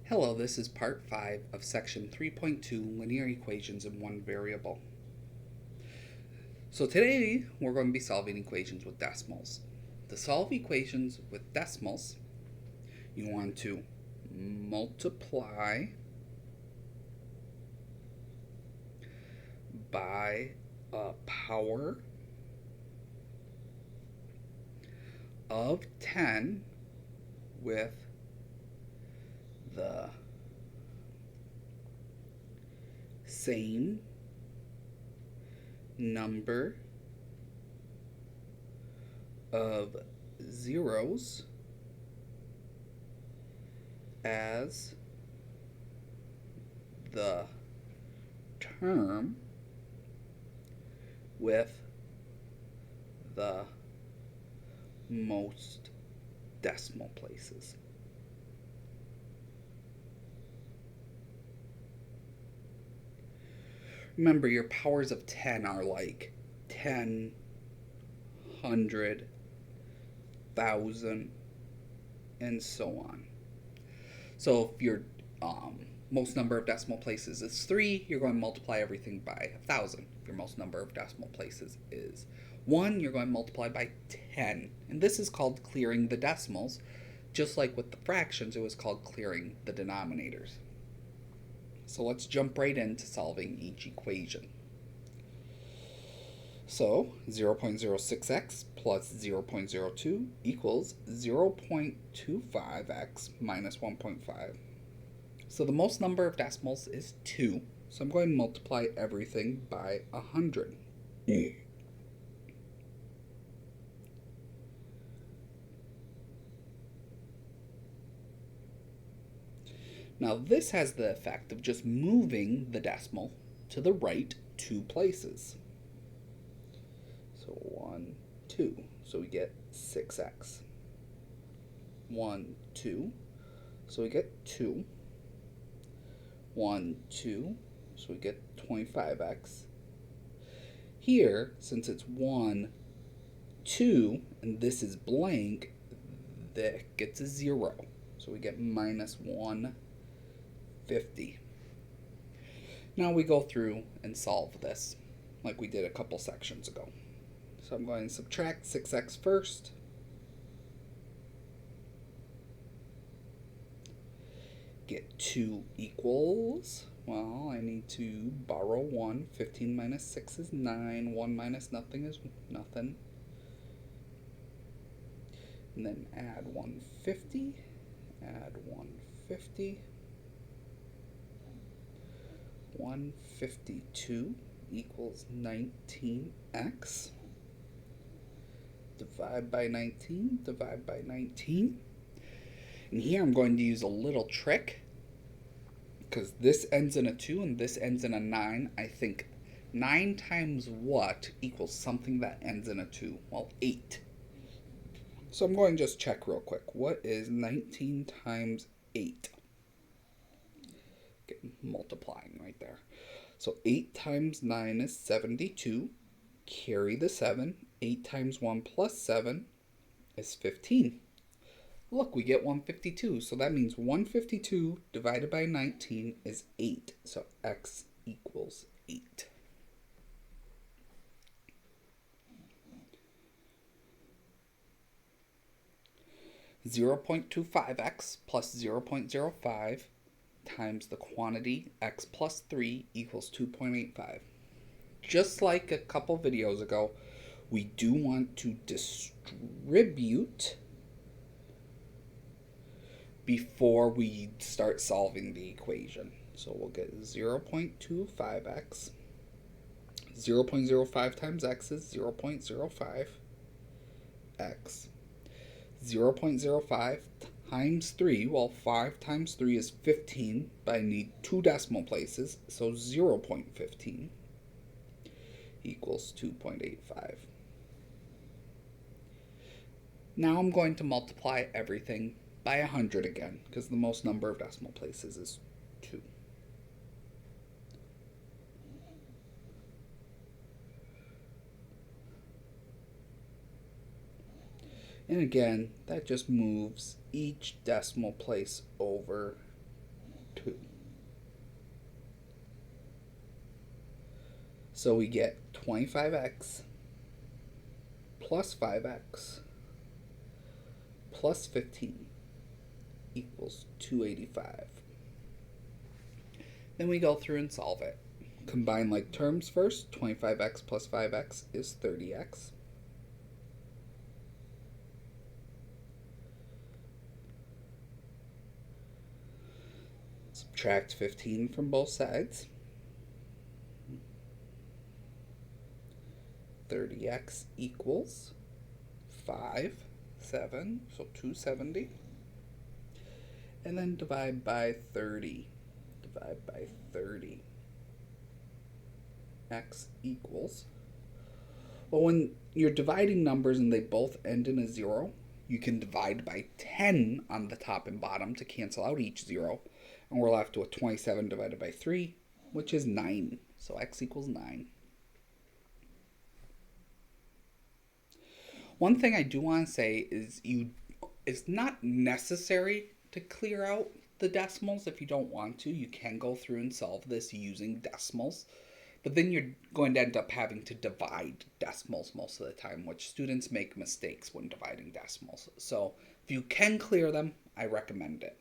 Hello, this is part 5 of section 3.2 linear equations in one variable. So today we're going to be solving equations with decimals. To solve equations with decimals, you want to multiply by a power of 10 with the same number of zeros as the term with the most decimal places. Remember, your powers of 10 are like 10, 100, 1,000, and so on. So if your most number of decimal places is 3, you're going to multiply everything by 1,000. If your most number of decimal places is 1, you're going to multiply by 10. And this is called clearing the decimals. Just like with the fractions, it was called clearing the denominators. So let's jump right into solving each equation. So 0.06x plus 0.02 equals 0.25x minus 1.5. So the most number of decimals is 2. So I'm going to multiply everything by 100. Now this has the effect of just moving the decimal to the right 2 places. So 1, 2. So we get 6x. 1, 2. So we get 2. 1, 2. So we get 25x. Here, since it's 1, 2, and this is blank, that gets a 0. So we get minus 150. Now we go through and solve this like we did a couple sections ago. So I'm going to subtract 6x first. Get 2 equals, well, I need to borrow 1. 15 minus 6 is 9. 1 minus nothing is nothing. And then add 150. Add 150. 152 equals 19x. Divide by 19. Divide by 19. And here I'm going to use a little trick, because this ends in a 2 and this ends in a 9. I think 9 times what equals something that ends in a 2? Well, 8. So I'm going to just check real quick. What is 19 times 8? Okay, multiplying right there. So 8 times 9 is 72. Carry the 7. 8 times 1 plus 7 is 15. Look, we get 152, so that means 152 divided by 19 is 8, so x equals 8. Zero 0.25x plus 0.05 times the quantity x plus 3 equals 2.85. Just like a couple videos ago, we do want to distribute before we start solving the equation. So we'll get 0.25x. 0.05 times x is 0.05 x. 0.05 times 3, well, 5 times 3 is 15, but I need 2 decimal places, so 0.15 equals 2.85. Now I'm going to multiply everything by 100 again, because the most number of decimal places is 2. And again, that just moves each decimal place over 2. So we get 25x plus 5x plus 15 equals 285. Then we go through and solve it. Combine like terms first. 25x plus 5x is 30x. Subtract 15 from both sides. 30x equals 5, 7, so 270. And then divide by 30. Divide by 30. X equals. Well, when you're dividing numbers and they both end in a 0, you can divide by 10 on the top and bottom to cancel out each 0. And we're left with 27 divided by 3, which is 9. So x equals 9. One thing I do want to say is it's not necessary to clear out the decimals. If you don't want to, you can go through and solve this using decimals. But then you're going to end up having to divide decimals most of the time, which students make mistakes when dividing decimals. So if you can clear them, I recommend it.